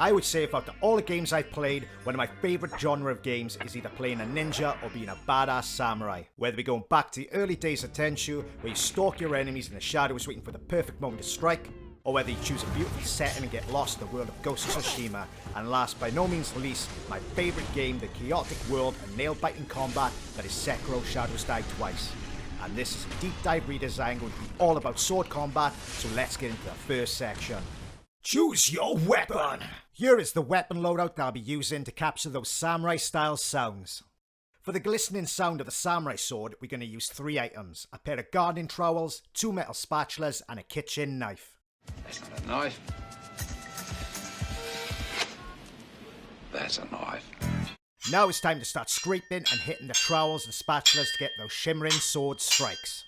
I would say about all the games I've played, one of my favourite genre of games is either playing a ninja or being a badass samurai. Whether we're going back to the early days of Tenchu, where you stalk your enemies in the shadows waiting for the perfect moment to strike, or whether you choose a beautiful setting and get lost in the world of Ghost of Tsushima, and last but no means least, my favourite game, the chaotic world and nail-biting combat that is Sekiro Shadows Die Twice. And this is a deep dive redesign going to be all about sword combat, so let's get into the first section. Choose your weapon! Here is the weapon loadout that I'll be using to capture those samurai-style sounds. For the glistening sound of the samurai sword, we're going to use 3 items. A pair of gardening trowels, 2 metal spatulas, and a kitchen knife. That's got a knife. That's a knife. Now it's time to start scraping and hitting the trowels and spatulas to get those shimmering sword strikes.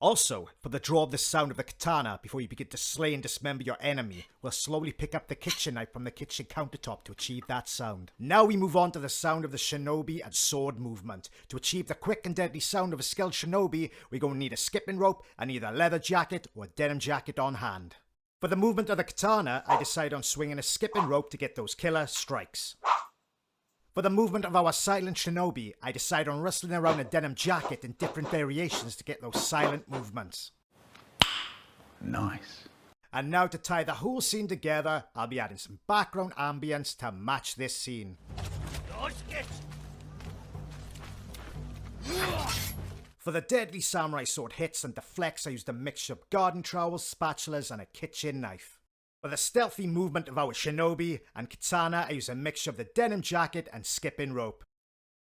Also, for the draw of the sound of the katana before you begin to slay and dismember your enemy, we'll slowly pick up the kitchen knife from the kitchen countertop to achieve that sound. Now we move on to the sound of the shinobi and sword movement. To achieve the quick and deadly sound of a skilled shinobi, we're going to need a skipping rope and either a leather jacket or a denim jacket on hand. For the movement of the katana, I decide on swinging a skipping rope to get those killer strikes. For the movement of our silent shinobi, I decide on rustling around a denim jacket in different variations to get those silent movements. Nice. And now to tie the whole scene together, I'll be adding some background ambience to match this scene. For the deadly samurai sword hits and deflects, I used a mixture of garden trowels, spatulas, and a kitchen knife. For the stealthy movement of our shinobi and katana, I use a mixture of the denim jacket and skipping rope.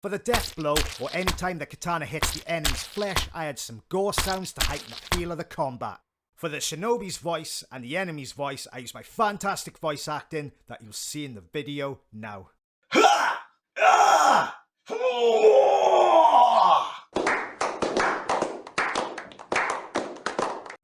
For the death blow, or any time the katana hits the enemy's flesh, I add some gore sounds to heighten the feel of the combat. For the shinobi's voice and the enemy's voice, I use my fantastic voice acting that you'll see in the video now.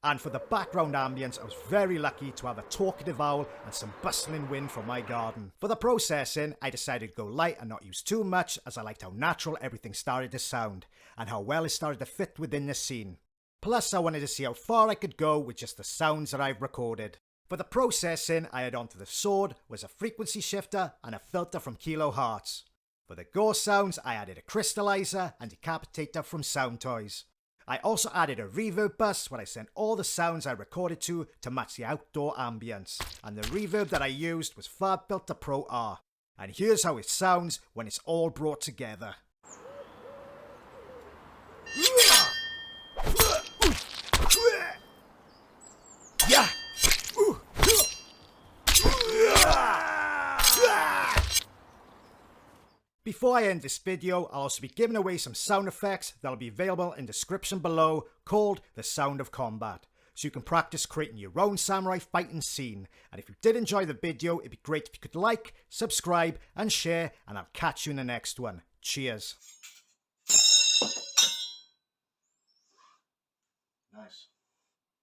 And for the background ambience, I was very lucky to have a talkative owl and some bustling wind from my garden. For the processing, I decided to go light and not use too much, as I liked how natural everything started to sound, and how well it started to fit within the scene. Plus, I wanted to see how far I could go with just the sounds that I've recorded. For the processing, I added onto the sword was a frequency shifter and a filter from Kilo Hearts. For the gore sounds, I added a crystallizer and decapitator from Sound Toys. I also added a reverb bus where I sent all the sounds I recorded to match the outdoor ambience. And the reverb that I used was Fab Filter Pro R. And here's how it sounds when it's all brought together. Yeah! Before I end this video, I'll also be giving away some sound effects that'll be available in the description below, called The Sound of Combat. So you can practice creating your own samurai fighting scene. And if you did enjoy the video, it'd be great if you could like, subscribe and share, and I'll catch you in the next one. Cheers. Nice.